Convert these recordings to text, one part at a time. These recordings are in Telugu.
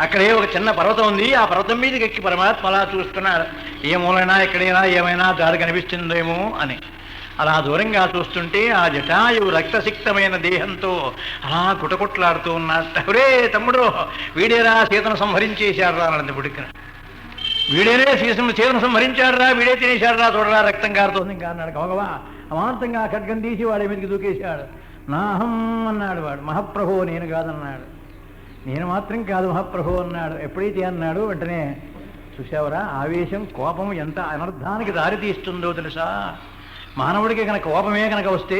అక్కడే ఒక చిన్న పర్వతం ఉంది. ఆ పర్వతం మీదకి ఎక్కి పరమాత్మ అలా చూస్తున్నాడు. ఏ మూలైనా ఎక్కడైనా ఏమైనా దారి కనిపిస్తుందేమో అని అలా దూరంగా చూస్తుంటే ఆ జటాయువు రక్తసిక్తమైన దేహంతో అలా కుటకుట్లాడుతూ ఉన్నట్ట. ఒరే తమ్ముడు, వీడేరా సీతను సంహరించేశాడు రా అన్నది పుడికిన. వీడేనే సీతను సంహరించాడు రా, వీడే తినేశాడు రా, చూడరా రక్తం కారుతోంది ఇంకా అన్నాడు. గౌగవా అమాంతంగా ఖడ్గం తీసి వాడి మీదకి దూకేశాడు. నాహం అన్నాడు వాడు. మహాప్రభు నేను కాదన్నాడు. నేను మాత్రం కాదు మహాప్రభు అన్నాడు. ఎప్పుడైతే అన్నాడు వెంటనే చూసావరా ఆవేశం కోపం ఎంత అనర్థానికి దారి తీస్తుందో తెలుసా. మానవుడికి కనుక కోపమే కనుక వస్తే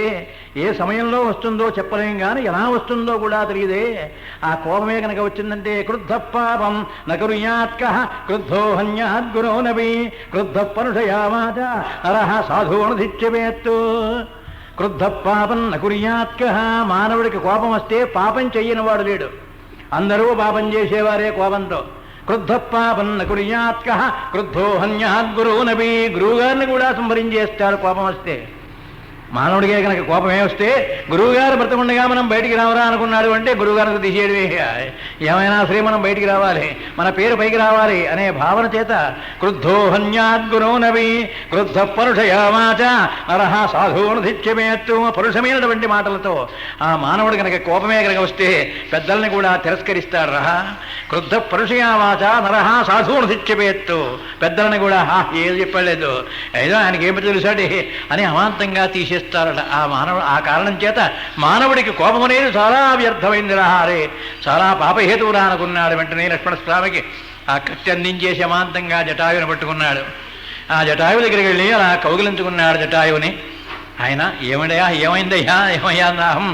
ఏ సమయంలో వస్తుందో చెప్పలేం, కానీ ఎలా వస్తుందో కూడా తెలియదే. ఆ కోపమే కనుక వచ్చిందంటే క్రుద్ధ పాపం నకుర్యాత్క క్రుద్ధో హన్యాద్గురో నబి క్రుద్ధ పరుషయామాచ నరః సాధూనధిత్యవేత్తు. క్రుద్ధ పాపం నకుర్యాత్క, మానవుడికి కోపం వస్తే పాపం చెయ్యని వాడు లేడు. అందరూ పాపం చేసేవారే కోపంతో. క్రుద్ధ పాపం నకుర్యాత్క క్రుద్ధో హన్యాద్గురో నబి, గురువుగారిని కూడా సంహరించేస్తాడు కోపం వస్తే. మానవుడికే కనుక కోపమే వస్తే గురువుగారు బ్రతకుండగా మనం బయటికి రావరా అనుకున్నాడు అంటే గురువుగారికి తీసేయడమే. ఏమైనా సరే మనం బయటికి రావాలి, మన పేరు పైకి రావాలి అనే భావన చేత క్రుద్ధో హన్యాద్గురో నవి క్రుద్ధ పరుషయామాచ నరః సాధూనధిత్యమేత్తు. పరుషమైనటువంటి మాటలతో ఆ మానవుడు కనుక కోపమే కనుక వస్తే పెద్దల్ని కూడా తిరస్కరిస్తాడు. క్రుద్ధ పరుషయామాచ నరః సాధూనధిత్యమేత్తు. పెద్దల్ని కూడా ఏది చెప్పలేదు, ఏదో ఆయనకి ఏమి తెలుసాడి అని అమాంతంగా తీసేస్తారట ఆ కారణం చేత మానవుడికి కోపం అనేది చాలా వ్యర్థమైంది రాహారే, చాలా పాపహేతువురా అనుకున్నాడు. వెంటనే లక్ష్మణస్వామికి ఆ కత్తి అందించేసి అమాంతంగా జటాయువుని పట్టుకున్నాడు. ఆ జటాయువు దగ్గరికి వెళ్ళి అలా కౌగిలించుకున్నాడు జటాయువుని. ఆయన ఏమైందయ్యా ఏమయ్యా నాహం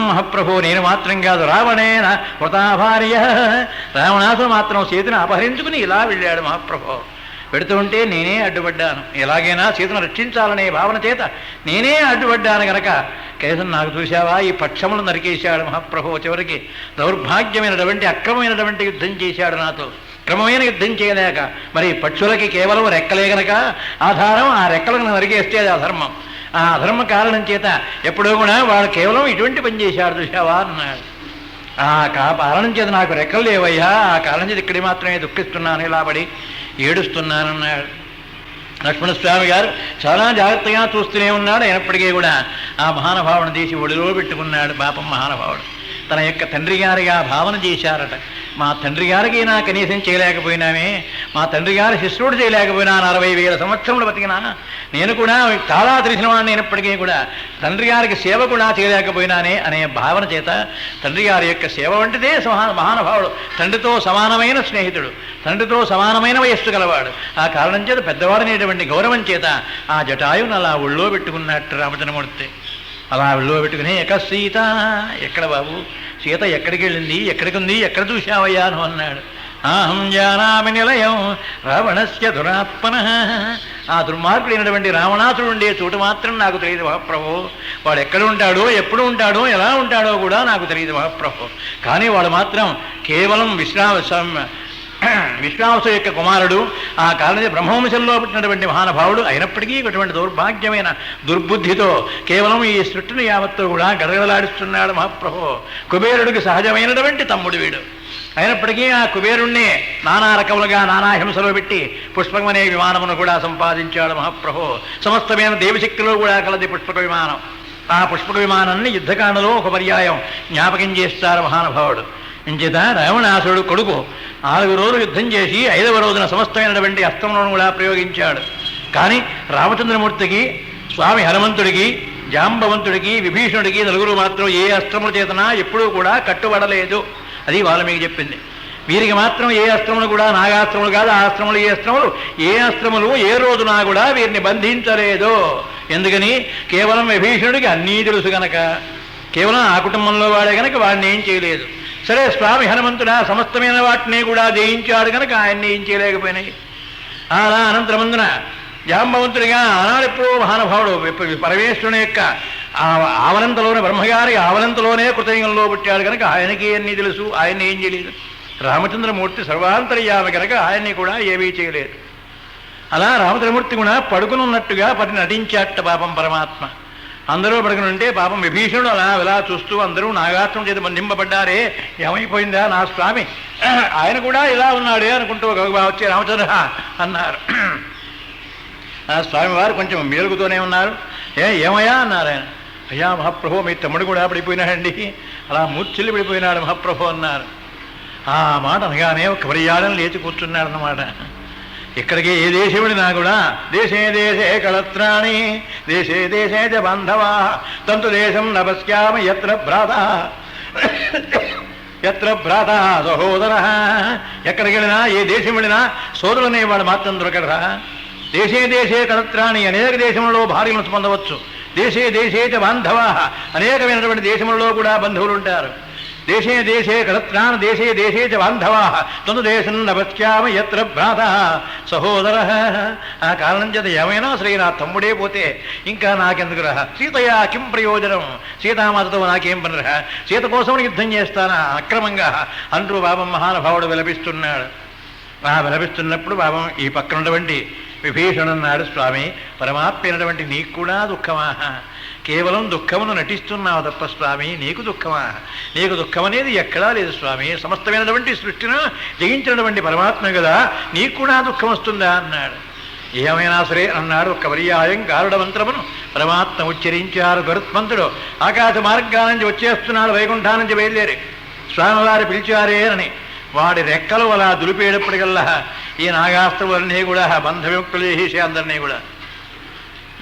మహాప్రభు నేను మాత్రం కాదు రావణేన కృతాభార్య. రావణాసుడు మాత్రం సీతను అపహరించుకుని ఇలా వెళ్ళాడు మహాప్రభు. పెడుతూ ఉంటే నేనే అడ్డుపడ్డాను, ఎలాగైనా సీతను రక్షించాలనే భావన చేత నేనే అడ్డుపడ్డాను గనక కేసం నాకు చూశావా ఈ పక్షములు నరికేశాడు మహాప్రభు. చివరికి దౌర్భాగ్యమైనటువంటి అక్రమమైనటువంటి యుద్ధం చేశాడు నాతో. క్రమమైన యుద్ధం చేయలేక మరి పక్షులకి కేవలం రెక్కలే గనక ఆధారం, ఆ రెక్కలను నరికేస్తే అది అధర్మం. ఆ అధర్మ కారణం చేత ఎప్పుడూ కూడా వాడు కేవలం ఇటువంటి పని చేశాడు చూశావా అన్నాడు. ఆ కారణం చేత నాకు రెక్కలు లేవయ్యా, ఆ కారణం చేత ఇక్కడి మాత్రమే దుఃఖిస్తున్నాను, ఇలా పడి ఏడుస్తున్నానన్నాడు. లక్ష్మణస్వామి గారు చాలా జాగ్రత్తగా చూస్తూనే ఉన్నాడు. అయినప్పటికీ కూడా ఆ మహానుభావుని తీసి ఒడిలో పెట్టుకున్నాడు. పాపం మహానుభావుడు తన యొక్క తండ్రి గారిగా భావన చేశారట. మా తండ్రి గారికి నా కనీసం చేయలేకపోయినామే, మా తండ్రి గారి శిష్యుడు చేయలేకపోయినాను, 60,000 సంవత్సరములు బతికినా నేను కూడా చాలా తెలిసిన వాడిని అయినప్పటికీ కూడా తండ్రి గారికి సేవ కూడా చేయలేకపోయినానే అనే భావన చేత తండ్రి గారి యొక్క సేవ వంటిదే మహానుభావుడు, తండ్రితో సమానమైన స్నేహితుడు, తండ్రితో సమానమైన వయస్సు గలవాడు. ఆ కారణం చేత పెద్దవాడనేటువంటి గౌరవం చేత ఆ జటాయువును అలా ఒళ్ళో పెట్టుకున్నట్టు రామచంద్రమూర్తి. అలా ఒళ్ళో పెట్టుకుని ఎక్క సీత, ఎక్కడ బాబు సీత ఎక్కడికి వెళ్ళింది, ఎక్కడికి ఉంది, ఎక్కడ చూశావయ్యాను అన్నాడు. అహం జానామి నిలయం రావణస్య దురాత్మన. ఆ దుర్మార్గుడైనటువంటి రావణాసుడు ఉండే చోటు మాత్రం నాకు తెలియదు మహాప్రభు. వాడు ఎక్కడ ఉంటాడో, ఎప్పుడు ఉంటాడో, ఎలా ఉంటాడో కూడా నాకు తెలియదు మహాప్రభు. కానీ వాడు మాత్రం కేవలం విశ్వాసు యొక్క కుమారుడు, ఆ కారణం బ్రహ్మవంశంలో పుట్టినటువంటి మహానుభావుడు అయినప్పటికీ ఇటువంటి దౌర్భాగ్యమైన దుర్బుద్ధితో కేవలం ఈ సృష్టిని యావత్తు కూడా గడగడలాడిస్తున్నాడు మహాప్రభు. కుబేరుడికి సహజమైనటువంటి తమ్ముడు వీడు. అయినప్పటికీ ఆ కుబేరుణ్ణి నానా రకములుగా నానా హింసలో పెట్టి పుష్పకం అనే విమానమును కూడా సంపాదించాడు మహాప్రభు. సమస్తమైన దేవశక్తిలో కూడా కలది పుష్పక విమానం. ఆ పుష్పక విమానాన్ని యుద్ధకాండలో ఒక పర్యాయం జ్ఞాపకం చేస్తారు మహానుభావుడు. ఇంచేత రావణాసురుడు కొడుకు 4 రోజులు యుద్ధం చేసి 5వ రోజున సమస్తమైనటువంటి అస్త్రములను కూడా ప్రయోగించాడు. కానీ రామచంద్రమూర్తికి, స్వామి హనుమంతుడికి, జాంబవంతుడికి, విభీషణుడికి నలుగురు మాత్రం ఏ అస్త్రముల చేతనా ఎప్పుడూ కూడా కట్టుబడలేదు. అది వాల్మీకి చెప్పింది. వీరికి మాత్రం ఏ అస్త్రములు కూడా నాగాస్త్రములు కాదు, ఆ అస్త్రములు ఏ అస్త్రములు ఏ రోజునా కూడా వీరిని బంధించలేదు. ఎందుకని? కేవలం విభీషణుడికి అన్నీ తెలుసు గనక, కేవలం ఆ కుటుంబంలో వాడే గనక వాడిని ఏం చేయలేదు. సరే, స్వామి హనుమంతుడా సమస్తమైన వాటిని కూడా జయించాడు కనుక ఆయన్ని ఏం చేయలేకపోయినాయి. అలా అనంతరమందున జాంబవంతుడిగా ఆనాడెప్పుడో మహానుభావుడు పరమేశ్వరుని యొక్క ఆవలంతలోనే, బ్రహ్మగారి ఆవలంతలోనే కృతయుగంలో పుట్టాడు కనుక ఆయనకి అన్నీ తెలుసు, ఆయన్ని ఏం చేయలేదు. రామచంద్రమూర్తి సర్వాంతర్యామి కనుక ఆయన్ని కూడా ఏమీ చేయలేదు. అలా రామచంద్రమూర్తి కూడా పడుకునున్నట్టుగా నటించాట పాపం పరమాత్మ. అందరూ పడుకుని ఉంటే పాపం విభీషణుడు ఇలా చూస్తూ అందరూ నాగాస్త్రం చేతి బంధింపబడ్డారే, ఏమైపోయిందా నా స్వామి, ఆయన కూడా ఇలా ఉన్నాడే అనుకుంటూ వచ్చి రామచంద్ర అన్నారు. ఆ స్వామివారు కొంచెం మేలుగుతూనే ఉన్నారు. ఏమయ్యా అన్నారు ఆయన. అయ్యా మహాప్రభు మీ తమ్ముడు కూడా పడిపోయినాడండి, అలా మూర్ఛిల్లి పడిపోయినాడు మహాప్రభు అన్నారు. ఆ మాట అనగానే ఒక పర్యాడం లేచి కూర్చున్నాడు అన్నమాట. ఇక్కడికి ఏ దేశం వెళ్ళినా కూడా దేశే దేశే కళత్రాణి దేశే దేశే చ బాంధవా తంతు దేశం నపశ్యామ ఎత్ర భ్రాత ఎత్ర భ్రాత సహోదర. ఎక్కడికి వెళ్ళినా ఏ దేశం వెళ్ళినా సోదరులు అనేవాడు మాత్రం దొరకడరా. దేశే దేశే కళత్రాణి అనేక దేశంలో భార్యలను పొందవచ్చు. దేశే దేశే చ బాంధవా అనేకమైనటువంటి దేశములలో కూడా బంధువులు ఉంటారు. దేశే దేశే కళత్రాన్ దేశే దేశే చ బాంధవా తందు దేశం నపశ్యామ ఎత్ర భ్రాత సహోదర. ఆ కారణం చేత ఏమైనా శ్రీ నా తమ్ముడే పోతే ఇంకా నాకెందుకురా, సీతయా కిం ప్రయోజనం, సీతామాతతో నాకేం పనిరా, సీత కోసం యుద్ధం చేస్తానా అక్రమంగా అంటూ పాపం మహానుభావుడు విలపిస్తున్నాడు. ఆ విలపిస్తున్నప్పుడు పాపం ఈ పక్కనటువంటి విభీషణున్నాడు, స్వామి పరమాత్మైనటువంటి నీకు కూడా దుఃఖమా, కేవలం దుఃఖమును నటిస్తున్నావు తప్ప స్వామి నీకు దుఃఖమా, నీకు దుఃఖం అనేది ఎక్కడా లేదు స్వామి, సమస్తమైనటువంటి సృష్టిను జయించినటువంటి పరమాత్మ కదా, నీకు కూడా దుఃఖం వస్తుందా అన్నాడు. ఏమైనా సరే అన్నాడు. ఒక్క పర్యాయం గారుడ మంత్రమును పరమాత్మ ఉచ్చరించారు. గరుత్మంతుడు ఆకాశ మార్గాల నుంచి వచ్చేస్తున్నాడు, వైకుంఠా నుంచి బయలుదేరి స్వామివారు పిలిచారే అని వాడి రెక్కలు అలా దులిపేటప్పటికల్లా ఈ నాగాస్త్రములన్నీ కూడా బంధవిముక్తులు చేసేసి అందరినీ కూడా.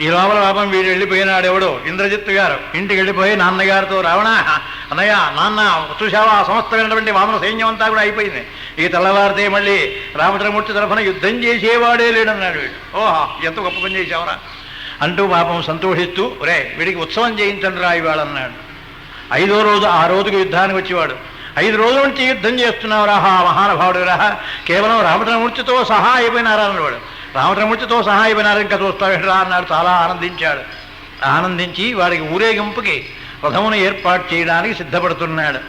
ఈ లోపల పాపం వీడు వెళ్ళిపోయినాడు ఎవడో ఇంద్రజిత్తు గారు. ఇంటికి వెళ్ళిపోయి నాన్నగారితో, రావణ అన్నయ్య నాన్న చూశావా సమస్తమైనటువంటి వామన సైన్యం అంతా కూడా అయిపోయింది, ఈ తెల్లవారితే మళ్ళీ రామచంద్రమూర్తి తరఫున యుద్ధం చేసేవాడే లేడన్నాడు వీడు. ఓహా ఎంత గొప్ప పని చేశావరా అంటూ పాపం సంతోషిస్తూ, రే వీడికి ఉత్సవం చేయించండి రా ఇవాళ అన్నాడు. 5వ రోజు ఆ రోజుకు యుద్ధానికి వచ్చేవాడు. 5 రోజుల నుంచి యుద్ధం చేస్తున్నావు రాహా మహానుభావుడు రాహా, కేవలం రామచంద్రమూర్తితో సహా అయిపోయినారా అన్నవాడు. రామచంద్రమూర్తితో సహా అయిపోయినారు, ఇంకా చూస్తావేట్రా అన్నాడు. చాలా ఆనందించాడు. ఆనందించి వాడికి ఊరేగింపుకి రథమును ఏర్పాటు చేయడానికి సిద్ధపడుతున్నాడు.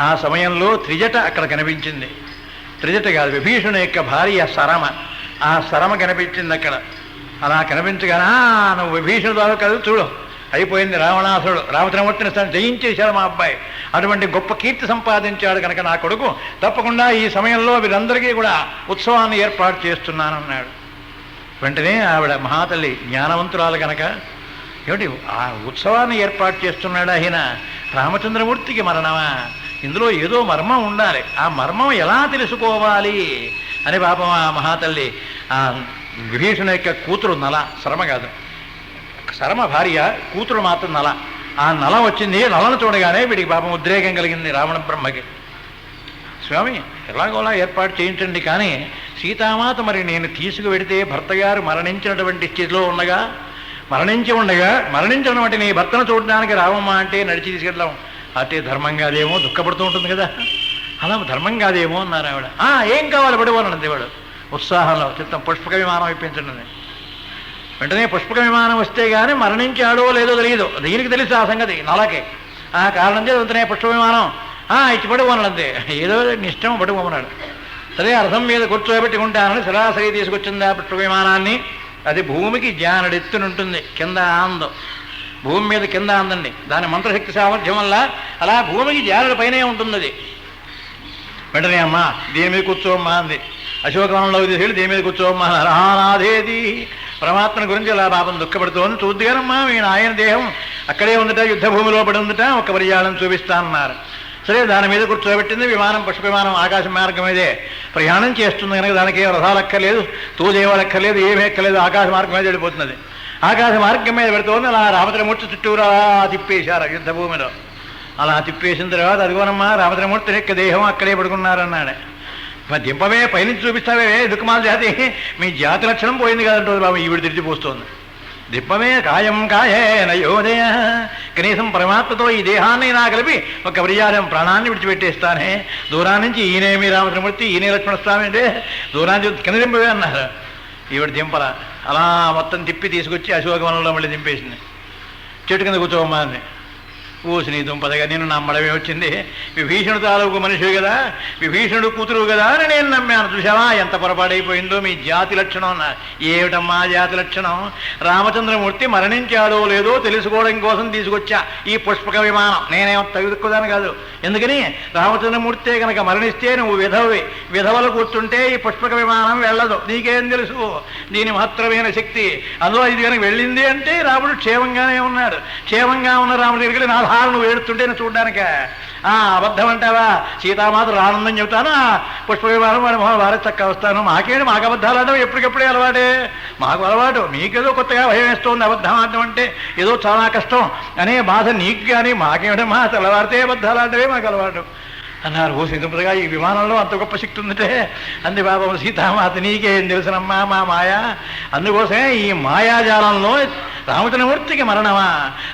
ఆ సమయంలో త్రిజట అక్కడ కనిపించింది. త్రిజట కాదు, విభీషణుని యొక్క భార్య సరమ. ఆ సరమ కనిపించింది అక్కడ. అలా కనిపించగానే నువ్వు విభీషణుడు ద్వారా కదా చూడు, అయిపోయింది రావణాసురుడు రామచంద్రమూర్తిని జయించేశాడు మా అబ్బాయి, అటువంటి గొప్ప కీర్తి సంపాదించాడు కనుక నా కొడుకు తప్పకుండా ఈ సమయంలో వీరందరికీ కూడా ఉత్సవాన్ని ఏర్పాటు చేస్తున్నానన్నాడు. వెంటనే ఆవిడ మహాతల్లి జ్ఞానవంతురాలు కనుక, ఏమిటి ఆ ఉత్సవాన్ని ఏర్పాటు చేస్తున్నాడు ఆయన, రామచంద్రమూర్తికి మరణమా, ఇందులో ఏదో మర్మం ఉండాలి, ఆ మర్మం ఎలా తెలుసుకోవాలి అని పాపం ఆ మహాతల్లి ఆ విభీషణ యొక్క కూతురు నల, శరమ కాదు శరమ భార్య కూతురు మాత్రం నల. ఆ నల వచ్చింది. నలను చూడగానే వీడికి పాపం ఉద్రేకం కలిగింది రావణ బ్రహ్మకి. స్వామి ఎలాగోలా ఏర్పాటు చేయించండి, కానీ సీతామాత మరి నేను తీసుకువెడితే భర్త గారు మరణించినటువంటి స్థితిలో ఉండగా, మరణించడం అంటే నీ భర్తను చూడడానికి రావమ్మా అంటే నడిచి తీసుకెళ్ళాం అంటే ధర్మం కాదేమో, దుఃఖపడుతూ ఉంటుంది కదా, అలా ధర్మం కాదేమో అన్నారు ఆవిడ. ఏం కావాలి పడిపోనండి దేవుడు ఉత్సాహంలో చిత్తం పుష్పక విమానం ఇప్పించండి. వెంటనే పుష్పక విమానం వస్తే కానీ మరణించాడో లేదో తెలియదు, దీనికి తెలుసు ఆ సంగతి నలకే. ఆ కారణం చేసి వెంటనే పుష్పక విమానం ఇచ్చి పడిపోనంతే, ఏదో నిష్టం పడిపోమన్నాడు. సరే అర్థం మీద కూర్చోబెట్టుకుంటానని సరాసరి తీసుకొచ్చింది ఆ పుష్పక విమానాన్ని. అది భూమికి జానడెత్తునుంటుంది, కింద ఆందం, భూమి మీద కింద అందండి. దాని మంత్రశక్తి సామర్థ్యం వల్ల అలా భూమికి జానడి పైనే ఉంటుంది అది. వెంటనే అమ్మా దీని మీద కూర్చోమ్మా అంది. అశోకవనంలో తీసుకెళ్ళి దీని మీద కూర్చోమ్మా రహానాథేది. పరమాత్మని గురించి అలా పాపం దుఃఖపడుతోంది. చూద్దిగానమ్మా మీ ఆయన దేహం అక్కడే ఉందట, యుద్ధభూమిలో పడి ఉందట, ఒక పర్యాలను చూపిస్తానన్నారు. సరే దాని మీద కూర్చోబెట్టింది. విమానం పుష్ప విమానం ఆకాశ మార్గం మీదే ప్రయాణం చేస్తుంది కనుక దానికి రథాలు ఎక్కర్లేదు, తూదేవాళ్ళు ఎక్కర్లేదు, ఏమీ ఎక్కర్లేదు, ఆకాశ మార్గం మీద వెళ్ళిపోతున్నది. ఆకాశ మార్గం మీద పెడుతోంది. అలా రామచంద్రమూర్తి చుట్టూరా తిప్పేశారు యుద్ధభూమిలో. అలా తిప్పేసిన తర్వాత అదిగోనమ్మా రామచంద్రమూర్తి యొక్క దేహం అక్కడే పడుకున్నారన్నాడు. దింపమే పైనుంచి చూపిస్తావే దుఃఖమాల జాతి, మీ జాతి లక్షణం పోయింది కదంటుంది బాబు, ఈవిడ తిరిగిపోస్తుంది. దిప్పమే కాయం కాయే నయోదయ, కనీసం పరమాత్మతో ఈ దేహాన్ని నా కలిపి ఒక పర్యాయం ప్రాణాన్ని విడిచిపెట్టేస్తానే. దూరాన్ని నుంచి ఈయనేమి రామచంద్రమూర్తి, ఈయనే లక్ష్మణస్వామి అంటే దూరాన్ని కింద దింపవే అన్నారు. ఈవిడ దింపల. అలా మొత్తం తిప్పి తీసుకొచ్చి అశోకవనంలో మళ్ళీ దింపేసింది. చెట్టు కింద కూర్చోమ్మా అని. ఊసి నీ దుంపదగా నేను నమ్మడమే వచ్చింది, విభీషణుడు తాలూకు మనిషి కదా, విభీషణుడు కూతురు కదా అని నేను నమ్మాను. చూసావా ఎంత పొరపాడైపోయిందో మీ జాతి లక్షణం. ఏమిటమ్మా జాతి లక్షణం? రామచంద్రమూర్తి మరణించాడో లేదో తెలుసుకోవడం కోసం తీసుకొచ్చా ఈ పుష్పక విమానం. నేనేమో తగుదుక్కుదాను కాదు. ఎందుకని రామచంద్రమూర్తే కనుక మరణిస్తే నువ్వు విధవలు కూర్చుంటే ఈ పుష్పక విమానం వెళ్ళదు. నీకేం తెలుసు దీని మహత్తరమైన శక్తి? అందులో ఇది కనుక వెళ్ళింది అంటే రాముడు క్షేమంగానే ఉన్నాడు. క్షేమంగా ఉన్న రాముడి దగ్గరికి నా నువ్వు ఏడుతుంటే నేను చూడ్డానిక అబద్ధం అంటావా? సీతామాత రానందని చెబుతాను, పుష్ప విమానం వాడి మొహం వారే చక్క వస్తాను. మాకేంటి మాకు అబద్ధాలు అంటే ఎప్పటికెప్పుడే అలవాటే, మాకు అలవాటు. మీకేదో కొత్తగా భయం వేస్తుంది అబద్ధం ఆడటం అంటే, ఏదో చాలా కష్టం అనే బాధ నీకు కానీ మాకేమిటమ్మా తెల్లవారితే అబద్ధాలు ఆడటమే మాకు అలవాటు అన్నారు. ఓ సీతపతిగా ఈ విమానంలో అంత గొప్ప శక్తి ఉందంటే అంది బాబు సీతామాత నీకేం తెలుసునమ్మా మా మాయ. అందుకోసమే ఈ మాయాజాలంలో రామచంద్రమూర్తికి మరణమా?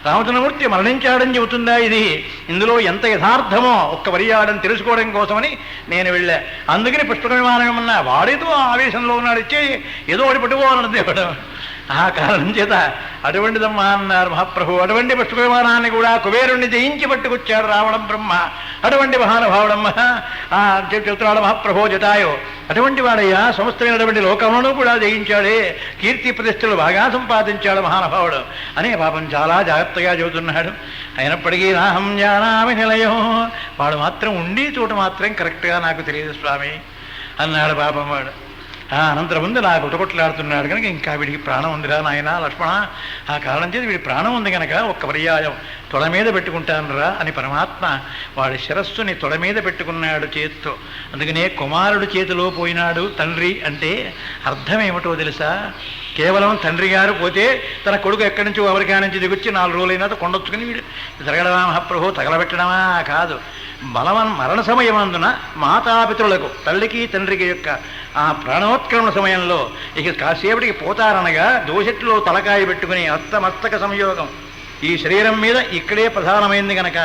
రామచంద్రమూర్తి మరణించాడని చెబుతుందా ఇది? ఇందులో ఎంత యథార్థమో ఒక్క వరియాడని తెలుసుకోవడం కోసమని నేను వెళ్ళా. అందుకని పుష్పక విమానం ఏమన్నా వాడేదో ఆవేశంలో ఉన్నాడు, ఇచ్చే ఏదో ఒకటి పట్టుకోవాలన్నది దేవుడు. ఆ కారణం చేత అటువంటిదమ్మా అన్నారు మహాప్రభు. అటువంటి పుష్పక విమానాన్ని కూడా కుబేరుణ్ణి జయించి పట్టుకొచ్చాడు రావణ బ్రహ్మ. అటువంటి మహానుభావుడమ్మ చెప్తున్నాడు మహాప్రభు జటాయో. అటువంటి వాడయ్యా సమస్తమైనటువంటి లోకంలో కూడా జయించాడే, కీర్తి ప్రతిష్టలు బాగా సంపాదించాడు మహానుభావుడు అని పాపం చాలా జాగ్రత్తగా చెబుతున్నాడు. అయినప్పటికీ నాహం జానామి నిలయం, వాడు మాత్రం ఉండి చోట మాత్రం కరెక్ట్గా నాకు తెలియదు స్వామి అన్నాడు పాపం వాడు. అనంతరం ముందు నాకు ఉటకొట్లాడుతున్నాడు కనుక ఇంకా వీడికి ప్రాణం ఉందిరా నాయన లక్ష్మణ, ఆ కారణం చేసి వీడి ప్రాణం ఉంది కనుక ఒక్క పర్యాయం తొడ మీద పెట్టుకుంటానురా అని పరమాత్మ వాడి శిరస్సుని తొడ మీద పెట్టుకున్నాడు చేత్తో. అందుకనే కుమారుడు చేతిలో పోయినాడు తండ్రి అంటే అర్థం ఏమిటో తెలుసా? కేవలం తండ్రి గారు పోతే తన కొడుకు ఎక్కడి నుంచో ఎవరికా నుంచి దిగొచ్చి 4 రోజులైనా కొండొచ్చుకుని వీడు జరగడమా మహాప్రభు, తగలబెట్టడమా కాదు. మరణ సమయమందున మాతాపితరులకు తల్లికి తండ్రికి యొక్క ఆ ప్రాణోత్క్రమణ సమయంలో ఇక కాసేపటికి పోతారనగా దోషెట్లో తలకాయ పెట్టుకుని హస్తమస్తక సంయోగం ఈ శరీరం మీద ఇక్కడే ప్రధానమైంది కనుక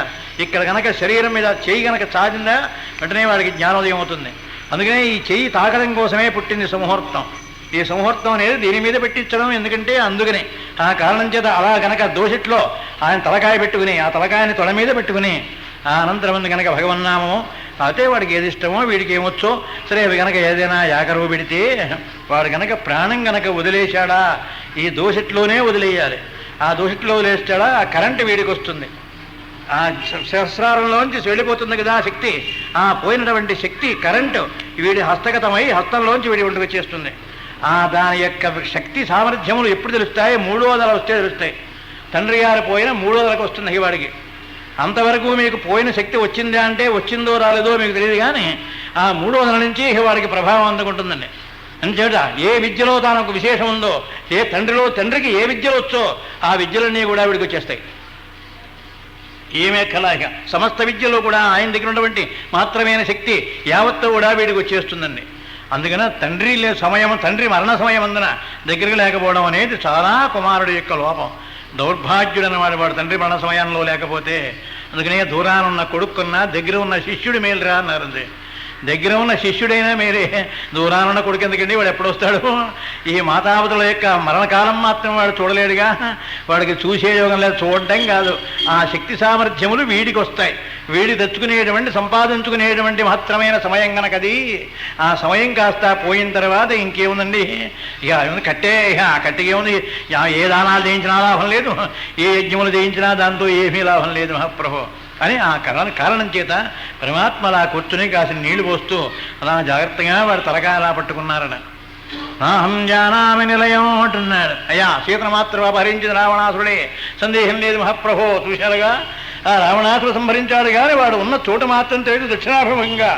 ఇక్కడ కనుక శరీరం మీద చెయ్యి కనుక చాచిందా వెంటనే వాడికి జ్ఞానోదయం అవుతుంది. అందుకనే ఈ చెయ్యి తాకడం కోసమే పుట్టింది సుముహూర్తం. ఈ సంహూర్తం అనేది దీని మీద పెట్టించడం ఎందుకంటే అందుకని ఆ కారణం చేత అలా కనుక దోషెట్లో ఆయన తలకాయ పెట్టుకుని ఆ తలకాయని తొడ మీద పెట్టుకుని ఆ అనంతరం కనుక భగవన్నామో అయితే వాడికి ఏది ఇష్టమో వీడికి ఏమొచ్చో సరే అవి కనుక ఏదైనా యాకరువు పెడితే వాడు కనుక ప్రాణం కనుక వదిలేశాడా ఈ దోషెట్లోనే వదిలేయాలి. ఆ దోషెట్లో వదిలేస్తాడా ఆ కరెంటు వీడికి వస్తుంది. ఆ సహస్రారంలోంచి వెళ్ళిపోతుంది కదా శక్తి, ఆ పోయినటువంటి శక్తి కరెంటు వీడి హస్తగతమై హస్తంలోంచి వీడి ఒంటికి వచ్చేస్తుంది. దాని యొక్క శక్తి సామర్థ్యములు ఎప్పుడు తెలుస్తాయి? 3వ వస్తే తెలుస్తాయి. తండ్రి గారు పోయిన 3వ వస్తుంది వాడికి. అంతవరకు మీకు పోయిన శక్తి వచ్చిందా అంటే వచ్చిందో రాలేదో మీకు తెలియదు, కానీ ఆ 3వ నుంచి వాడికి ప్రభావం అందుకుంటుందండి. అంచేత ఏ విద్యలో తనకు విశేషం ఉందో, ఏ తండ్రికి ఏ విద్యలు వచ్చో ఆ విద్యలన్నీ కూడా వీడికి వచ్చేస్తాయి. ఏమే కలాయిక సమస్త విద్యలో కూడా ఆయన దగ్గర ఉన్నటువంటి మాత్రమైన శక్తి యావత్తు కూడా వీడికి వచ్చేస్తుందండి. అందుకని తండ్రి మరణ సమయం అందున దగ్గరికి లేకపోవడం అనేది చాలా కుమారుడి యొక్క లోపం. దౌర్భాగ్యుడు అన్నవాడు వాడు తండ్రి మరణ సమయంలో లేకపోతే. అందుకనే దూరాన ఉన్న కొడుకున్నా దగ్గర ఉన్న శిష్యుడు మేలురా అన్నారు. దగ్గర ఉన్న శిష్యుడైనా మీరే, దూరానున్న కొడుకు ఎందుకండి వాడు ఎప్పుడు వస్తాడు? ఈ మాతాపితల యొక్క మరణకాలం మాత్రం వాడు చూడలేడుగా, వాడికి చూసే యోగం లేదు. చూడటం కాదు, ఆ శక్తి సామర్థ్యములు వీడికి వస్తాయి. వీడి తెచ్చుకునేటువంటి సంపాదించుకునేటువంటి మహత్తరమైన సమయం కనుకది. ఆ సమయం కాస్త పోయిన తర్వాత ఇంకేముందండి, ఇక కట్టే ఆ కట్టికి ఏముంది? ఏ దానాలు చేయించినా లాభం లేదు, ఏ యజ్ఞములు చేయించినా దాంతో ఏమీ లాభం లేదు మహాప్రభు అని ఆ కారణం చేత పరమాత్మ అలా కూర్చుని కాసిన నీళ్లు పోస్తూ అలా జాగ్రత్తగా వాడు తలకాయ అలా పట్టుకున్నారట. నాహం జానామి నిలయం అంటున్నాడు. అయ్యా సీతను మాత్రం అపహరించిన రావణాసురుడే, సందేహం లేదు మహాప్రభో. చూశారుగా ఆ రావణాసుడు సంహరించాడు, కానీ వాడు ఉన్న చోట మాత్రం తెలియదు దక్షిణాభిముఖంగా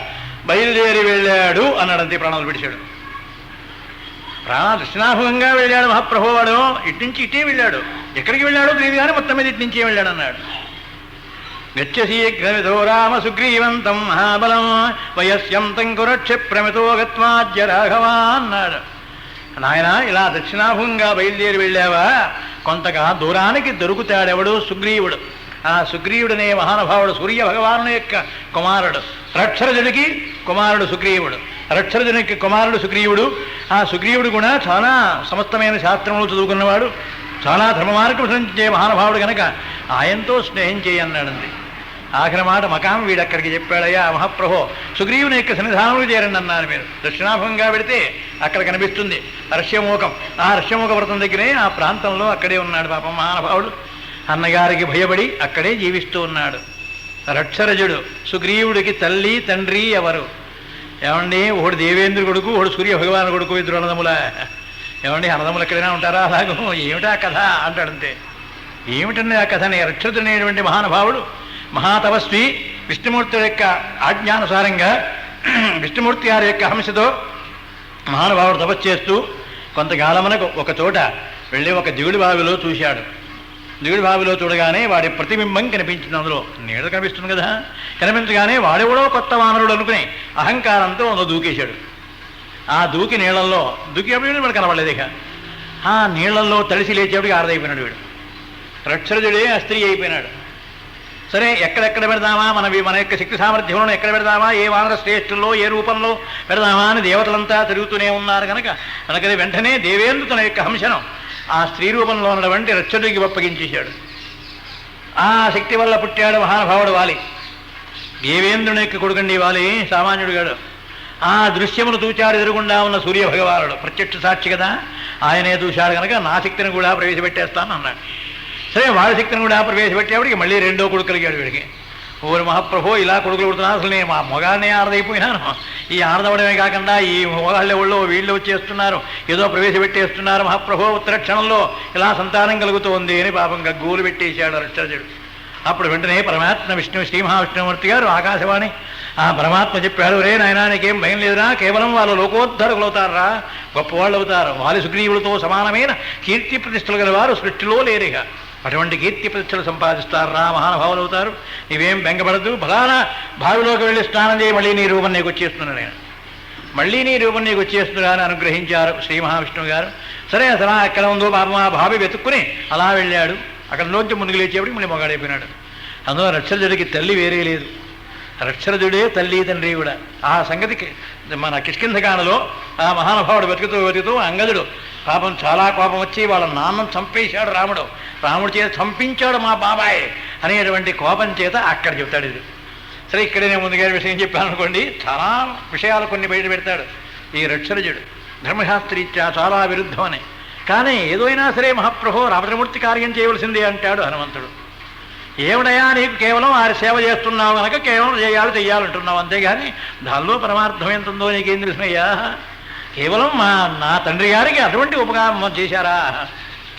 బయలుదేరి వెళ్ళాడు అన్నాడంతే. ప్రాణాలు విడిచాడు. ప్రాణాలు దక్షిణాభిముఖంగా వెళ్ళాడు మహాప్రభు. వాడు ఇట్నుంచి ఇటే వెళ్ళాడు, ఎక్కడికి వెళ్ళాడో తెలియదు కానీ మొత్తం మీద ఇట్నుంచే వెళ్ళాడు అన్నాడు. గచ్చశీఘ్రమితో రామ సుగ్రీవంతం మహాబలం వయస్యంతం కురక్ష ప్రమితో గత్వాద్య రాఘవా అన్నాడు. నాయన ఇలా దక్షిణాభిముఖంగా బయలుదేరి వెళ్ళావా, కొంతగా దూరానికి దొరుకుతాడెవడు? సుగ్రీవుడు. ఆ సుగ్రీవుడనే మహానుభావుడు సూర్య భగవాను యొక్క కుమారుడు. రక్షరజుడికి కుమారుడు సుగ్రీవుడు, రక్షరజునికి కుమారుడు సుగ్రీవుడు. ఆ సుగ్రీవుడు కూడా చాలా సమస్తమైన శాస్త్రములు చదువుకున్నవాడు, చాలా ధర్మ మార్గం సంచే మహానుభావుడు కనుక ఆయనతో స్నేహం చేయన్నాడండి. ఆఖరి మాట మకాం వీడక్కడికి చెప్పాడయ్యా మహాప్రభో, సుగ్రీవుని యొక్క సన్నిధానంలో చేరండి అన్నారు. మీరు దక్షిణాభంగా పెడితే అక్కడ కనిపిస్తుంది ఋష్యమూకం. ఆ ఋష్యమూక వ్రతం దగ్గరే ఆ ప్రాంతంలో అక్కడే ఉన్నాడు పాపం మహానుభావుడు. అన్నగారికి భయపడి అక్కడే జీవిస్తూ ఉన్నాడు. రక్షరజుడు సుగ్రీవుడికి తల్లి తండ్రి ఎవరు? ఏమండి, ఒకడు దేవేంద్రుడి కొడుకు, ఒకడు సూర్య భగవాను కొడుకు, ఇద్దరు అన్నదమ్ముల. ఏమండి, అన్నదమ్ములు ఎక్కడైనా ఉంటారా? అలాగూ ఏమిటా కథ అంటాడంతే. ఏమిటండి ఆ కథని? రక్షతుడైనటువంటి మహానుభావుడు, మహాతపస్వి, విష్ణుమూర్తి యొక్క ఆజ్ఞానుసారంగా విష్ణుమూర్తి గారి యొక్క హంసతో మహానుభావుడు తపస్సు చేస్తూ కొంతకాలమునకు ఒక చోట వెళ్ళి ఒక దిగుడు బావిలో చూశాడు. దిగుడు బావిలో చూడగానే వాడి ప్రతిబింబం కనిపించింది. అందులో నీడ కనిపిస్తుంది కదా, కనిపించగానే వాడెవడో కొత్త వానరుడు అనుకుని అహంకారంతో అందులో దూకేశాడు. ఆ దూకి నీళ్లలో దూకేప్పుడు వాడు కనబడలేదు. ఇక ఆ నీళ్లలో తడిసి లేచేపటికి ఆరదైపోయినాడు వీడు. రక్షరుడే ఆ స్త్రీ అయిపోయినాడు. సరే, ఎక్కడెక్కడ పెడదామా, మన యొక్క శక్తి సామర్థ్యంలో ఎక్కడ పెడదామా, ఏ వానర శ్రేష్ఠుల్లో ఏ రూపంలో పెడదామా అని దేవతలంతా తిరుగుతూనే ఉన్నారు కనుక మనకది వెంటనే దేవేంద్రు తన యొక్క హంసను ఆ స్త్రీ రూపంలో ఉన్నటువంటి రక్షుడికి ఒప్పగించేశాడు. ఆ శక్తి వల్ల పుట్టాడు మహానుభావుడు వాలి. దేవేంద్రుని యొక్క కొడుకండి వాలి, సామాన్యుడుగాడు. ఆ దృశ్యమును చూచాడు ఎదురుగుండా ఉన్న సూర్యభగవానుడు, ప్రత్యక్ష సాక్షి కదా, ఆయనే చూశాడు కనుక నా శక్తిని కూడా ప్రవేశపెట్టేస్తాను అన్నాడు. సరే, వాడి శక్తిని కూడా ప్రవేశపెట్టేవాడికి మళ్ళీ రెండో కొడుకు కలిగాడు వీడికి. ఓరు మహాప్రభో, ఇలా కొడుకులు పుడుతున్నా, అసలు నేను మా మొగాడినే ఆరదైపోయినాను, ఈ ఆరదవడమే కాకుండా ఈ మొగాళ్ళ ఒళ్ళో వీళ్ళు వచ్చేస్తున్నారు, ఏదో ప్రవేశపెట్టేస్తున్నారు మహాప్రభో, ఉత్తరక్షణంలో ఇలా సంతానం కలుగుతోంది అని పాపం గగ్గోలు పెట్టేశాడు రక్షరుడు. అప్పుడు వెంటనే పరమాత్మ శ్రీ మహావిష్ణుమూర్తి గారు ఆకాశవాణి ఆ పరమాత్మ చెప్పాడు, రే నాయనా నీకేం భయం లేదురా, కేవలం వాళ్ళు లోకోద్ధరకులు అవుతారా, గొప్పవాళ్ళు అవుతారు, వాలి సుగ్రీవులతో సమానమైన కీర్తి ప్రతిష్టలు గల వారు సృష్టిలో లేరుగా, అటువంటి కీర్తి ప్రతిష్టలు సంపాదిస్తారా, మహానుభావులు అవుతారు, నీవేం బెంగపడద్దు, ఫలానా బావిలోకి వెళ్ళి స్నానం చేయి, మళ్ళీ నీ రూపం నీకు వచ్చేస్తున్నాను నేను, మళ్ళీ నీ రూపం నీకు వచ్చేస్తున్నా అని అనుగ్రహించారు శ్రీ మహావిష్ణువు గారు. సరే, అసలు ఎక్కడ ఉందో పాపం ఆ భావి వెతుక్కుని అలా వెళ్ళాడు. అక్కడలోంచి ముందుకు లేచేప్పటికి మళ్ళీ మొగాడైపోయినాడు. అందులో రక్షరుడికి తల్లి వేరే లేదు, రక్షరుడే తల్లి తండ్రి కూడా. ఆ సంగతికి మన కిష్కింధకాండలో ఆ మహానుభావుడు వెతుకుతూ అంగదుడు పాపం చాలా కోపం వచ్చి వాళ్ళ నాన్నను చంపేశాడు రాముడి చేత చంపించాడు మా బాబాయ్ అనేటువంటి కోపం చేత అక్కడ చెప్తాడు ఇది. సరే, ఇక్కడే నేను ముందుగా విషయం చెప్పాను అనుకోండి, చాలా విషయాలు కొన్ని బయట పెడతాడు ఈ రక్షరుడు. ధర్మశాస్త్రీత్యా చాలా విరుద్ధం అని, కానీ ఏదైనా సరే మహాప్రభో రామచంద్రమూర్తి కార్యం చేయవలసిందే అంటాడు హనుమంతుడు. ఏమిడయా నీకు కేవలం వారి సేవ చేస్తున్నావు కనుక కేవలం చెయ్యాలంటున్నావు, అంతేగాని దానిలో పరమార్థం ఎంతుందో నీకేం తెలిసినయ్యా, కేవలం నా తండ్రి గారికి అటువంటి ఉపకారం చేశారా,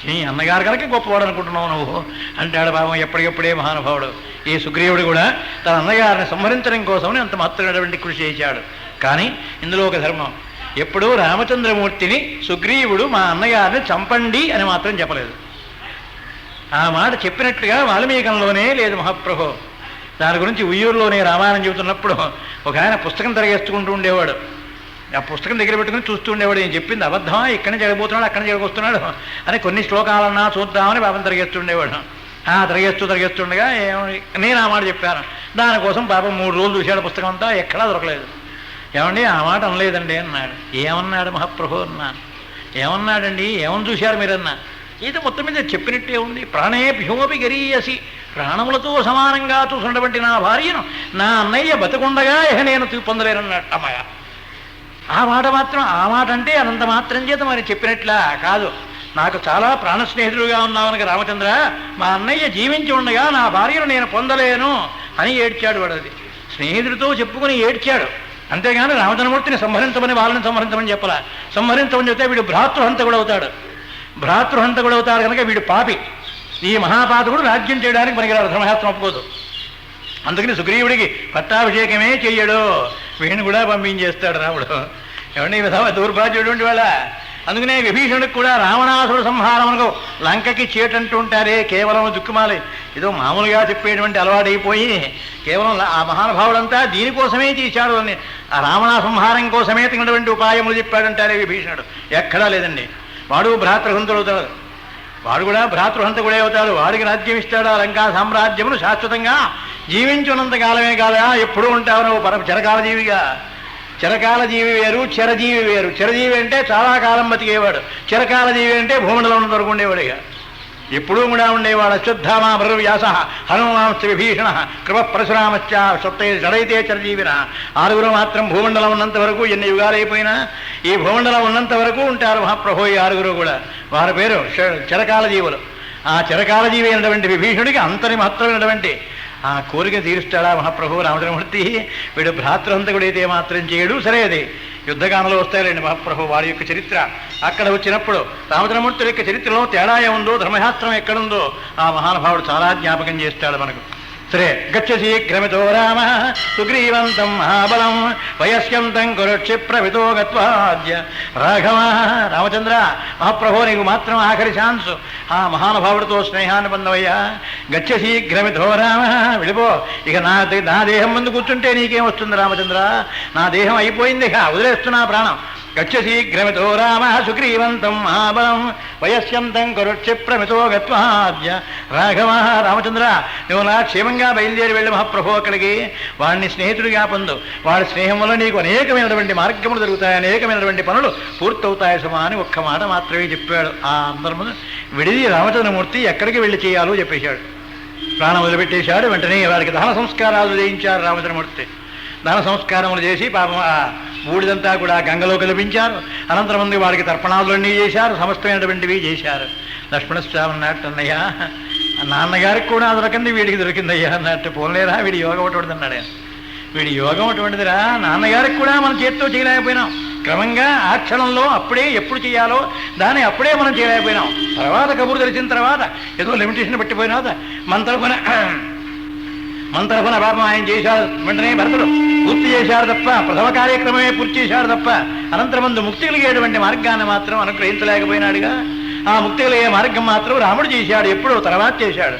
నీ అన్నగారు కనుక గొప్పవాడు అనుకుంటున్నావు నువ్వు అంటాడు పాపం. ఎప్పటికెప్పుడే మహానుభావుడు ఈ సుగ్రీవుడు కూడా తన అన్నగారిని సంహరించడం కోసమని అంత మాత్రమైనటువంటి కృషి చేశాడు. కానీ ఇందులో ఒక ధర్మం, ఎప్పుడూ రామచంద్రమూర్తిని సుగ్రీవుడు మా అన్నగారిని చంపండి అని మాత్రం చెప్పలేదు. ఆ మాట చెప్పినట్లుగా వాల్మీకంలోనే లేదు మహాప్రభో. దాని గురించి ఉయ్యూరులోనే రామాయణం చెబుతున్నప్పుడు ఒక ఆయన పుస్తకం తిరగేసుకుంటూ ఉండేవాడు. ఆ పుస్తకం దగ్గర పెట్టుకుని చూస్తూ ఉండేవాడు, నేను చెప్పింది అబద్ధమా, ఇక్కడనే జరగబోతున్నాడు అక్కడనే జరగొస్తున్నాడు అని కొన్ని శ్లోకాలన్నా చూద్దామని పాపం తిరగేస్తుండేవాడు. తిరగేస్తుండగా నేను ఆ మాట చెప్పాను. దానికోసం పాపం 3 రోజులు చూశాడు పుస్తకం అంతా, ఎక్కడా దొరకలేదు. ఏమండి ఆ మాట అనలేదండి అన్నాడు. ఏమన్నాడు మహాప్రభు అన్నాను. ఏమన్నాడండి, ఏమని చూశారు మీరన్నా? ఇది మొత్తం మీద చెప్పినట్టే ఉంది. ప్రాణే భ్యోపి గరీయసి, ప్రాణములతో సమానంగా చూసినటువంటి నా భార్యను నా అన్నయ్య బతికుండగా నేను పొందలేనన్నాడు. అమ్మాయ ఆ మాట అంటే అనంత మాత్రం చేత మరి చెప్పినట్లా కాదు. నాకు చాలా ప్రాణస్నేహితుడుగా ఉన్నావనక రామచంద్ర, మా అన్నయ్య జీవించి ఉండగా నా భార్యను నేను పొందలేను అని ఏడ్చాడు వాడు. అది స్నేహితుడితో చెప్పుకుని ఏడ్చాడు, అంతేగాని రామచంద్రమూర్తిని సంహరించమని వాళ్ళని సంహరించమని చెప్పలా. సంహరించమని చెప్తే వీడు భ్రాతృహంతకుడు అవుతాడు కనుక వీడు పాపి, ఈ మహాపాతకుడు రాజ్యం చేయడానికి పనికిరాడు, ధర్మశాస్త్రం ఒప్పుకోదు. అందుకని సుగ్రీవుడికి పట్టాభిషేకమే చెయ్యడు, వీడిని కూడా పంపించేస్తాడు రాముడు. ఏమంటే ఈ విధంగా దౌర్భాగ్యుడు వాళ్ళ. అందుకనే విభీషణుడికి కూడా రావణాసుర సంహారమునకు లంకకి చేటంటూ ఉంటారే, కేవలం దుక్కుమాలి ఏదో మామూలుగా చెప్పేటువంటి అలవాటైపోయి కేవలం ఆ మహానుభావుడంతా దీనికోసమే చేశాడు అని, ఆ రావణ సంహారం కోసమే తినటువంటి ఉపాయములు చెప్పాడంటారే విభీషణుడు. ఎక్కడా లేదండి. వాడు భ్రాతృహంతుడు అవుతాడు, వాడు కూడా భ్రాతృహంతకుడే అవుతాడు. వాడికి రాజ్యం ఇస్తాడు, ఆ లంకా సామ్రాజ్యమును శాశ్వతంగా జీవించున్నంత కాలమే కాదా ఎప్పుడూ ఉంటావు నువ్వు చిరకాల జీవిగా. చిరకాల జీవి వేరు, చిరజీవి వేరు. చిరజీవి అంటే చాలా కాలం బతికేవాడు, చిరకాల జీవి అంటే భూమండలం వరకు ఉండేవాడిగా. ఎప్పుడూ కూడా ఉండేవాడు. అశ్వత్థామ వ్యాస హనుమాంశ విభీషణ కృప పరశురామశ్చ సొత్తై జడైతే చరజీవిన. 6 మాత్రం భూమండలం ఉన్నంత వరకు, ఎన్ని యుగాలు అయిపోయినా ఈ భూమండలం ఉన్నంత వరకు ఉంటారు మహాప్రభు. ఈ 6 కూడా వారి పేరు చిరకాల జీవులు. ఆ చిరకాల జీవి అయినటువంటి విభీషణుడికి అంతని మహత్తరమైనటువంటి ఆ కోరిక తీరుస్తాడా మహాప్రభు రామచంద్రమూర్తి. వీడు భ్రాతృహంతకుడైతే మాత్రం చేయడు. సరే, అది యుద్ధగానంలో వస్తాయండి మహాప్రభు వారి యొక్క చరిత్ర. అక్కడ వచ్చినప్పుడు రామచంద్రమూర్తి యొక్క చరిత్రలో తేడా ఏముందో, ధర్మశాస్త్రం ఎక్కడుందో ఆ మహానుభావుడు చాలా జ్ఞాపకం చేస్తాడు మనకు. సరే, గచ్చ శీఘ్రమితో రామ సుగ్రీవంతం మహాబలం వయస్యంతం కురుక్షిప్రవితో గత్వాద్య రాఘవ. రామచంద్ర మహాప్రభు, నీకు మాత్రం ఆఖరి ఛాన్స్. ఆ మహానుభావుడితో స్నేహాన్ని పొందవయ్యా. గచ్చ శీఘ్రమితో రామ, విడిపో. ఇక నా దేహం ముందు కూర్చుంటే నీకేం వస్తుంది రామచంద్ర? నా దేహం అయిపోయింది, ఇక వదిలేస్తున్నా ప్రాణం. గచ్చ శీఘ్రమితో రామ సుగ్రీవంతం మహాబలం వయస్యంతం కురుక్షిప్రమితో గత్వాద్య రాఘవ. రామచంద్ర, నువ్వు నా క్షేమంగా బయలుదేరి వెళ్ళి మహాప్రభు అక్కడికి. వాడిని స్నేహితుడిగా పొందు. వాడి స్నేహం వల్ల నీకు అనేకమైనటువంటి మార్గములు జరుగుతాయి, అనేకమైనటువంటి పనులు పూర్తవుతాయి సుమా అని ఒక్క మాట మాత్రమే చెప్పాడు. ఆ అందరము విడిది రామచంద్రమూర్తి ఎక్కడికి వెళ్ళి చేయాలో చెప్పేశాడు. ప్రాణం వదిలిపెట్టేశాడు. వెంటనే వాడికి దహన సంస్కారాలు చేయించారు రామచంద్రమూర్తి. దహన సంస్కారములు చేసి పాపం ఆ బూడిదంతా కూడా గంగలో కల్పించారు. అనంతరం ముందు వాడికి తర్పణాదులన్నీ చేశారు, సమస్తమైనటువంటివి చేశారు. లక్ష్మణస్వామి అన్నట్టు, అన్నయ్య నాన్నగారికి కూడా దొరకంది వీడికి దొరికిందయ్యా అన్నట్టు. పోలేరా, వీడి యోగం అటువంటిది అన్నాడు. వీడి యోగం అటువంటిదిరా, నాన్నగారికి కూడా మనం చేత్తో చేయలేకపోయినాం. క్రమంగా ఆ క్షణంలో అప్పుడే ఎప్పుడు చేయాలో దాన్ని అప్పుడే మనం చేయలేకపోయినాం. తర్వాత కబురు తెలిసిన తర్వాత ఏదో లిమిటేషన్ పెట్టిపోయిన మన తరఫున పాపం ఆయన చేశాడు. వెంటనే భరతుడు పూర్తి చేశాడు తప్ప, ప్రథమ కార్యక్రమమే పూర్తి చేశాడు తప్ప అనంతరం ముందు ముక్తి కలిగేటువంటి మార్గాన్ని మాత్రం అనుగ్రహించలేకపోయినాడుగా. ఆ ముక్తి కలిగే మార్గం మాత్రం రాముడు చేశాడు, ఎప్పుడో తర్వాత చేశాడు.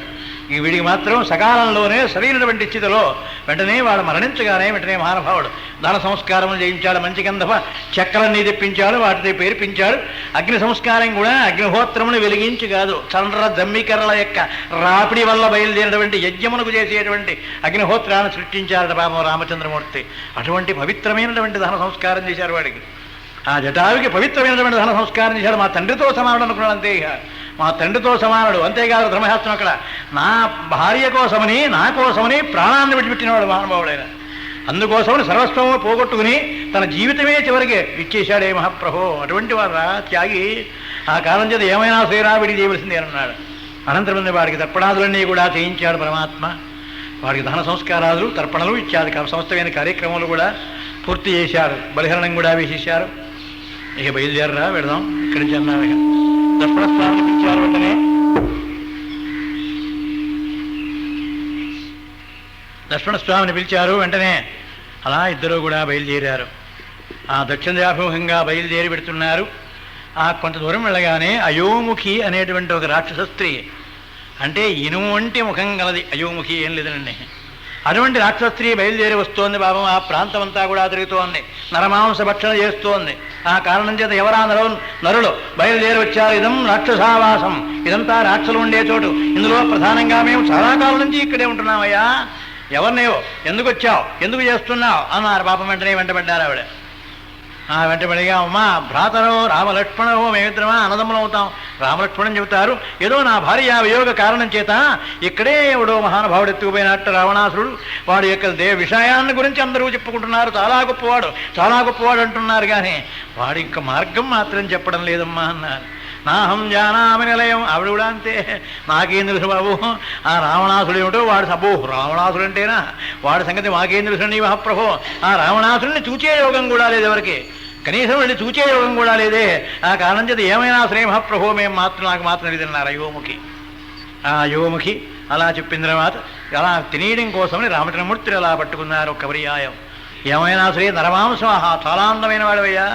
ఈ వీడికి మాత్రం సకాలంలోనే సరైనటువంటి స్థితిలో వెంటనే వాడు మరణించగానే వెంటనే మహానుభావుడు దాన సంస్కారములు చేయించాడు. మంచి గంధప చెక్కలన్నీ తెప్పించాడు, వాటిని పేర్పించాడు. అగ్ని సంస్కారం కూడా అగ్నిహోత్రమును వెలిగించి కాదు, చంద్ర దమ్మికర్రల యొక్క రాపిడి వల్ల బయలుదేరినటువంటి యజ్ఞమునకు చేసేటువంటి అగ్నిహోత్రాన్ని సృష్టించారట పాపం రామచంద్రమూర్తి. అటువంటి పవిత్రమైనటువంటి దహన సంస్కారం చేశారు వాడికి. ఆ జటాయుకి పవిత్రమైనటువంటి దహన సంస్కారం చేశాడు. మా తండ్రితో సమానుడు అనుకున్నాడు, అంతే. మా తండ్రితో సమానుడు, అంతేకాదు ధర్మశాస్త్రం అక్కడ నా భార్య కోసమని నా కోసమని ప్రాణాన్ని విడిచిపెట్టినవాడు మహానుభావుడైన. అందుకోసమని సర్వస్వము పోగొట్టుకుని తన జీవితమే చివరికి ఇచ్చేశాడే మహాప్రభు. అటువంటి వారు త్యాగి. ఆ కాలం చేత ఏమైనా శ్రీరావిడి చేయవలసిందే అన్నాడు. అనంతరం వాడికి తర్పణాదులన్నీ కూడా చేయించాడు పరమాత్మ. వాడికి దహన సంస్కారాలు, తర్పణలు ఇత్యాది సంస్థమైన కార్యక్రమాలు కూడా పూర్తి చేశారు. బలిహరణం కూడా వేసేశారు. ఇక బయలుదేరరా, వెళదాం ఇక్కడి నుంచి అన్నారు. ఇక దర్పణస్వామిని పిలిచారు. వెంటనే లక్ష్మణస్వామిని పిలిచారు. వెంటనే అలా ఇద్దరు కూడా బయలుదేరారు. ఆ దక్షిణాభిముఖంగా బయలుదేరి పెడుతున్నారు. ఆ కొంత దూరం వెళ్ళగానే అయోముఖి అనేటువంటి ఒక రాక్షస స్త్రీ, అంటే ఇనుము వంటి ముఖం గలది, అయోముఖి ఏం లేదనండి. అటువంటి రాక్షస స్త్రీ బయలుదేరి వస్తోంది. పాపం ఆ ప్రాంతం అంతా కూడా తిరుగుతోంది, నరమాంస భక్షణ చేస్తోంది. ఆ కారణం చేత ఎవరా నరులు బయలుదేరి వచ్చారు. ఇదం రాక్షసావాసం, ఇదంతా రాక్షసులు ఉండే చోటు. ఇందులో ప్రధానంగా మేము చాలా కాలం నుంచి ఇక్కడే ఉంటున్నామయ్యా. ఎవరినేవో, ఎందుకు వచ్చావు, ఎందుకు చేస్తున్నావు అన్నారు. పాపం వెంటనే వెంటబడ్డారు ఆవిడ. వెంటబడిగా, అమ్మా భ్రాతరో రామలక్ష్మణో మేమిద్దరమా అన్నదమ్ములు అవుతాం. రామలక్ష్మణం చెబుతారు, ఏదో నా భార్య వియోగ కారణం చేత ఇక్కడే ఎవడో మహానుభావుడు ఎత్తుకుపోయినట్టు రావణాసురుడు. వాడి యొక్క విషయాన్ని గురించి అందరూ చెప్పుకుంటున్నారు. చాలా గొప్పవాడు, చాలా గొప్పవాడు అంటున్నారు. కానీ వాడి యొక్క మార్గం మాత్రం చెప్పడం లేదమ్మా అన్నారు. నాహం జానామి నిలయం. ఆవిడ కూడా అంతే, నాకేం తెలుసు బాబు ఆ రావణాసుడు ఏమిటో. వాడు సబ్బో రావణాసుడు అంటేనా, వాడి సంగతి మాకేం తెలుసు నీ మహాప్రభు. ఆ రావణాసుడిని చూచే యోగం కూడా లేదు ఎవరికి, కనీసం వెళ్ళి చూచే యోగం కూడా లేదే. ఆ కారణం చేత ఏమైనా శ్రీ మహాప్రభు మేము మాత్రం నాకు మాత్రం ఇదన్నారు అయోముఖి. ఆ యోముఖి అలా చెప్పిన తర్వాత అలా తినేయడం కోసమని రామచంద్రమూర్తిని అలా పట్టుకున్నారు ఒక పర్యాయం. ఏమైనా శ్రీ నరమాంసం, ఆహా చాలా అందమైన వాడవయ్యా,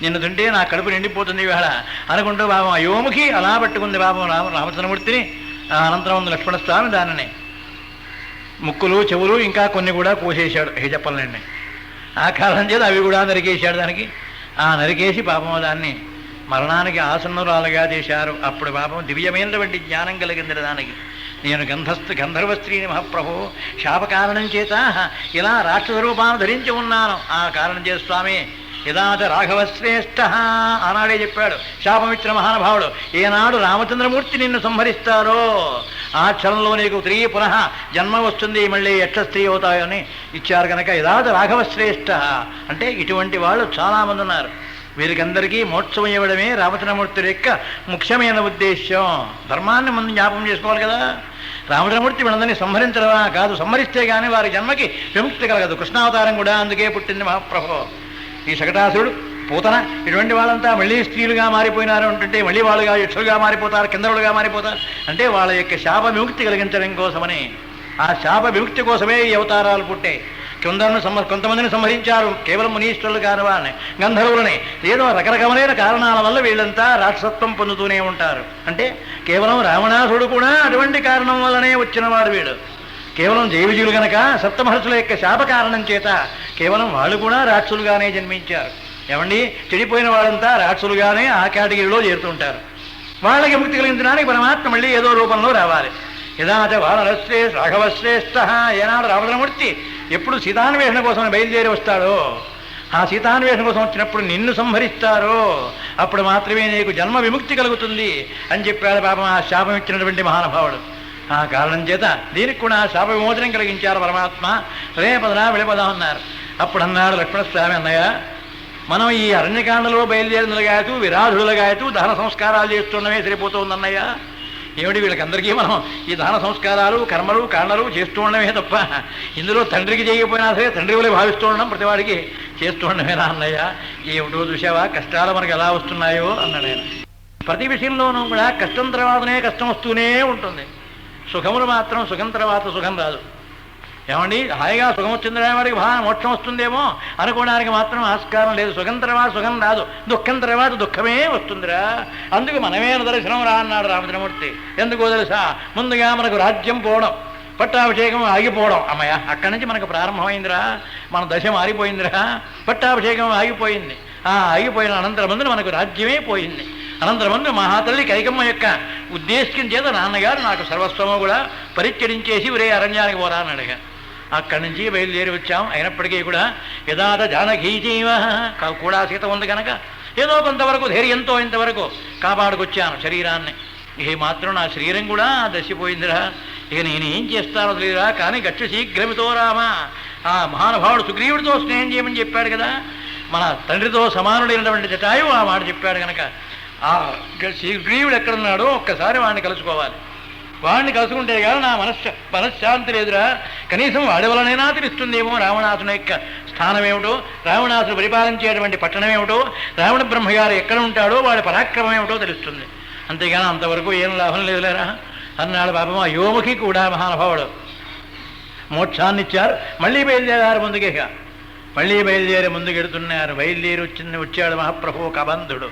నిన్ను తింటే నా కడుపు నిండిపోతుంది ఇవాళ అనుకుంటూ బాబు అయోముఖి అలా పట్టుకుంది బాబు రామచంద్రమూర్తిని. అనంతరం లక్ష్మణస్వామి దానిని ముక్కులు చెవులు ఇంకా కొన్ని కూడా కోసేశాడు. చెప్పలేండి. ఆ కారణం చేత అవి కూడా నరికేశాడు దానికి. నరికేసి పాపం దాన్ని మరణానికి ఆసన్నురాలుగా చేశారు. అప్పుడు పాపం దివ్యమైనటువంటి జ్ఞానం కలిగింది దానికి. నేను గంధర్వ స్త్రీని మహాప్రభు శాప కారణం చేత ఇలా రాక్షస రూపాన్ని ధరించి ఉన్నాను. ఆ కారణం చేత స్వామి యదాచ రాఘవశ్రేష్ఠ ఆనాడే చెప్పాడు శాపమిచ్చిన మహానుభావుడు. ఏనాడు రామచంద్రమూర్తి నిన్ను సంహరిస్తారో ఆ క్షణంలో నీకు తిరిగి పునః జన్మ వస్తుంది, మళ్ళీ యక్ష స్త్రీ అవుతాయని ఇచ్చారు కనుక యదాచ రాఘవశ్రేష్ఠ అంటే ఇటువంటి వాళ్ళు చాలామంది ఉన్నారు. వీరికందరికీ మోక్షం ఇవ్వడమే రామచంద్రమూర్తి యొక్క ముఖ్యమైన ఉద్దేశ్యం. ధర్మాన్ని ముందు జ్ఞాపకం చేసుకోవాలి కదా. రామచంద్రమూర్తి వీళ్ళందరినీ సంహరించడమా కాదు, సంహరిస్తే కానీ వారి జన్మకి విముక్తి కలగదు. కృష్ణావతారం కూడా అందుకే పుట్టింది మహాప్రభు. ఈ శకటాసురుడు పూతన ఇటువంటి వాళ్ళంతా మళ్ళీ స్త్రీలుగా మారిపోయినారు అంటుంటే మళ్ళీ వాళ్ళుగా యక్షులుగా మారిపోతారు, కిందరులుగా మారిపోతారు. అంటే వాళ్ళ యొక్క శాప విముక్తి కలిగించడం కోసమని, ఆ శాప విముక్తి కోసమే ఈ అవతారాలు పుట్టాయి. కొంతమందిని సంహరించారు, కేవలం మునీశ్వరులు కాని వాళ్ళని, గంధర్వులని. ఏదో రకరకమైన కారణాల వల్ల వీళ్ళంతా రాక్షసత్వం పొందుతూనే ఉంటారు. అంటే కేవలం రావణాసుడు కూడా అటువంటి కారణం వల్లనే వచ్చినవాడు వీడు. కేవలం జైవిజులు గనక సప్తమహర్షుల యొక్క శాప కారణం చేత కేవలం వాళ్ళు కూడా రాక్షసులుగానే జన్మించారు. ఏమండి, చెడిపోయిన వాళ్ళంతా రాక్షసులుగానే ఆ కేటగిరీలో చేరుతుంటారు. వాళ్ళకి ముక్తి కలిగించడానికి పరమాత్మ మళ్ళీ ఏదో రూపంలో రావాలి. యదాచ వానరశ్రేష్ఠ రాఘవశ్రేష్ఠ ఏనాడు రామచంద్రమూర్తి ఎప్పుడు సీతాన్వేషణ కోసం బయలుదేరి వస్తాడో, ఆ సీతాన్వేషణ కోసం వచ్చినప్పుడు నిన్ను సంహరిస్తారో అప్పుడు మాత్రమే నీకు జన్మ విముక్తి కలుగుతుంది అని చెప్పాడు పాపం ఆ శాపం ఇచ్చినటువంటి మహానుభావుడు. ఆ కారణం చేత దీనికి కూడా శాప విమోచనం కలిగించారు పరమాత్మ. రేపదనా వెళ్ళిపోదాం అన్నారు. అప్పుడు అన్నాడు లక్ష్మణస్వామి, అన్నయ్య మనం ఈ అరణ్యకాండలో బయలుదేరినగాయతూ విరాధులుగాయతూ దహన సంస్కారాలు చేస్తుండమే సరిపోతుందన్నయ్య. ఏమిటి వీళ్ళకందరికీ మనం ఈ దహన సంస్కారాలు కర్మలు కాండలు చేస్తూ ఉండమే తప్ప ఇందులో తండ్రికి చేయకపోయినా సరే తండ్రి వలె భావిస్తూ ఉండడం, ప్రతివాడికి చేస్తూ ఉండమేనా అన్నయ్య? ఏమిటో చూసావా కష్టాలు మనకు ఎలా వస్తున్నాయో అన్నాడు ఆయన. ప్రతి విషయంలోనూ కూడా కష్టం తర్వాతనే కష్టం వస్తూనే ఉంటుంది. సుఖములు మాత్రం సుఖం తర్వాత సుఖం రాదు. ఏమండి, హాయిగా సుఖం వచ్చిందిరా వాడికి మోక్షం వస్తుందేమో అనుకోవడానికి మాత్రం ఆస్కారం లేదు. సుఖం తర్వాత సుఖం రాదు, దుఃఖం తర్వాత దుఃఖమే వస్తుందిరా. అందుకు మనమే దర్శనం రా అన్నాడు రామచంద్రమూర్తి. ఎందుకో తెలుసా, ముందుగా మనకు రాజ్యం పోవడం, పట్టాభిషేకం ఆగిపోవడం. అమ్మయ్య, అక్కడి నుంచి మనకు ప్రారంభమైందిరా, మన దశ మారిపోయిందిరా. పట్టాభిషేకం ఆగిపోయింది. ఆ ఆగిపోయిన అనంతరం ముందు మనకు రాజ్యమే పోయింది. అనంతరం ముందు మహాతల్లి కైకమ్మ యొక్క ఉద్దేశం చేత నాన్నగారు నాకు సర్వస్వము కూడా పరిత్యజించేసి ఒరే అరణ్యానికి పోరా అని అడిగా. అక్కడి నుంచి బయలుదేరి వచ్చాం. అయినప్పటికీ కూడా యదాత జానకీ జీవ కూడా సీత ఉంది కనుక ఏదో కొంతవరకు ధైర్యంతో ఇంతవరకు కాపాడుకొచ్చాను శరీరాన్ని. ఇక మాత్రం నా శరీరం కూడా దశిపోయిందిరా, ఇక నేనేం చేస్తానో తెలియరా. కానీ గచ్చ శీఘ్రమితో రామా, ఆ మహానుభావుడు సుగ్రీవుడితో స్నేహం చేయమని చెప్పాడు కదా, మన తండ్రితో సమానుడైనటువంటి జటాయువు ఆ మాట చెప్పాడు కనుక ఆ సుగ్రీవుడు ఎక్కడున్నాడో ఒక్కసారి వాడిని కలుసుకోవాలి. వాడిని కలుసుకుంటే కానీ నా మనశ్శాంతి లేదురా. కనీసం వాడి వలనైనా తెలుస్తుందేమో రావణాసుని యొక్క స్థానం ఏమిటో, రావణాసుడు పరిపాలించేటువంటి పట్టణం ఏమిటో, రావణ బ్రహ్మగారు ఎక్కడ ఉంటాడో వాడి పరాక్రమం ఏమిటో తెలుస్తుంది. అంతేగాని అంతవరకు ఏం లాభం లేదులేరా అన్నాడు పాపం. ఆ యోముఖి కూడా మహానుభావుడు మోక్షాన్ని ఇచ్చారు. మళ్ళీ బయలుదేరారు ముందుకేగా, మళ్ళీ బయలుదేరి ముందుకెడుతున్నారు. బయలుదేరి వచ్చాడు మహాప్రభు కబంధుడు.